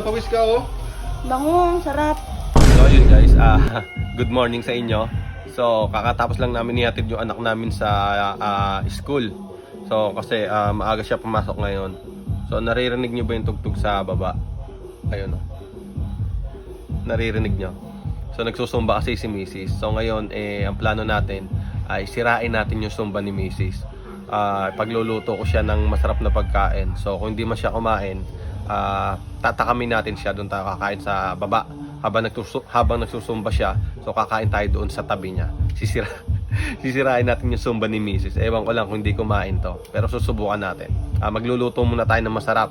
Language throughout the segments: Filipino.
pawis ka oh. Bango, sarap. So yun guys, good morning sa inyo. So kakatapos lang namin ihatid yung anak namin sa school. So kasi maaga siya pumasok ngayon. So naririnig niyo ba yung tugtog sa baba? Ayun oh. Naririnig niyo. So nagsusumba kasi si Mrs. So ngayon ang plano natin ay sirain natin yung sumba ni Mrs. Pagluluto ko siya ng masarap na pagkain. So kung hindi man siya kumain, tatakamin natin siya, doon tayo kakain sa baba habang nagsusumba siya. So kakain tayo doon sa tabi niya. Sisirain natin yung sumba ni Mrs. Ewan ko lang kung hindi kumain to, pero susubukan natin. Magluluto muna tayo ng masarap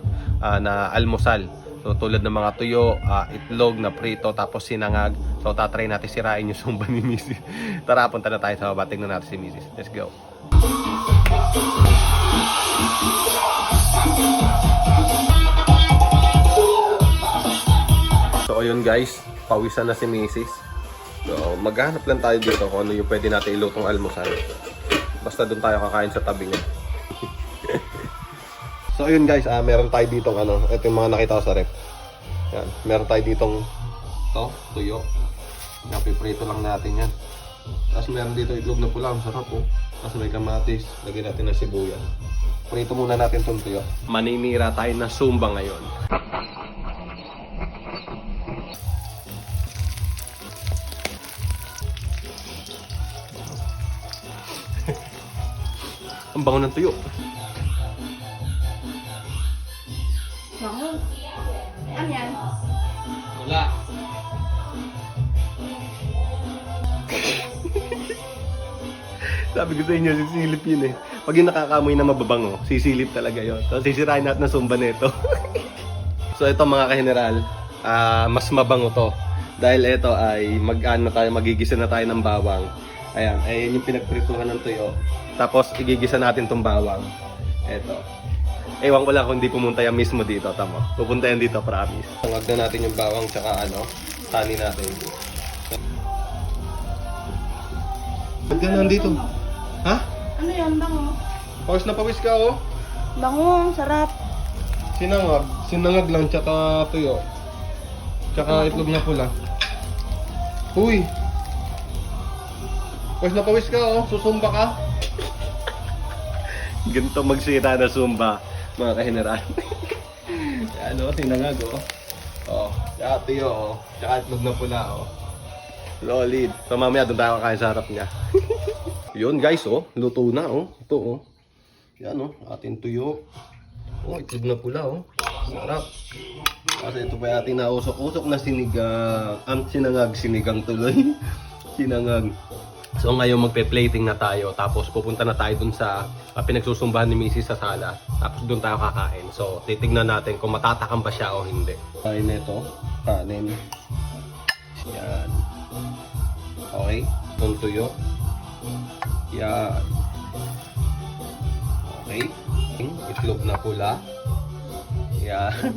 na almusal. So tulad ng mga tuyo, itlog na prito, tapos sinangag. So tatry natin sirain yung sumba ni Mrs. Tara, punta na tayo sa baba, tingnan natin si Mrs. Let's go. So ayun guys, pawisan na si Mrs. So maghanap lang tayo dito kung ano yung pwede natin ilutong almusal. Basta doon tayo kakain sa tabi niya. So ayun guys, meron tayo ditong ano, ito yung mga nakita ko sa rep. Yan, meron tayo ditong tuyo. Napiprito lang natin yan. Tapos meron dito itlog na pula, ang sarap oh. Tapos may kamatis, lagyan natin ng sibuyas. Prito muna natin itong tuyo. Maninira tayo na sumba ngayon. Ang bango ng tuyo. Bango. Ano yan? Wala. Sabi ko sa inyo, sisilip yun eh. Pag yung nakakamoy na mababango, sisilip talaga yun. So sisirain natin ng sumba nito. So ito mga ka-general, mas mabango to. Dahil ito ay magigisa na tayo ng bawang. Ayan, ayun yung pinagprituhan ng tuyo. Tapos igigisa natin tong bawang. Ito. Ewan ko lang kung hindi pumunta yan mismo dito, tamo. Pupunta yan dito, promise. Tangag na natin yung bawang tsaka tani natin. Ba't ka nandito? Ha? Ano yan, bango? Pawis na pawis ka oh. Bango, sarap. Sinangag lang tsaka tuyo. Tsaka itlog na pula. Uy! Pawis na pawis ka oh, susumba ka. Ganito magsira na sumba, mga ka-general. Ano, sinangag oh. Oh, tsaka tuyo oh. Tsaka itlog na pula oh. Solid. So mamaya doon tayo kakain sa harap niya. Yun guys oh, luto na oh. Ito oh. Yan oh, ating tuyo. Oh, itlog na pula oh. Sarap. Kasi ito pa ating nausok-usok na sinigang. Sinigang tuloy. Sinangag. So ngayon magpe-plating na tayo. Tapos pupunta na tayo dun sa pinagsusumbahan ni Mrs. sa sala. Tapos dun tayo kakain. So titignan natin kung matatakam ba siya o hindi. Kain nito. Kanin. Yan. Okay. Itong tuyo. Yan. Okay. Itlog na pula. Yan.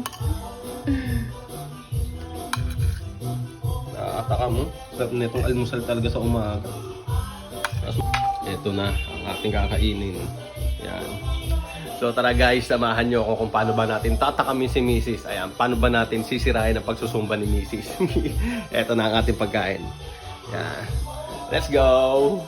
Nakakataka mo. Sarap na itong almusal talaga sa umaga. Ito na ang ating kakainin. Yan. So tara guys, samahan nyo ako kung paano ba natin tatakamin si Mrs. Ayan, paano ba natin sisirain ang pagsusumba ni Mrs. Ito na ang ating pagkain. Yan. Let's go!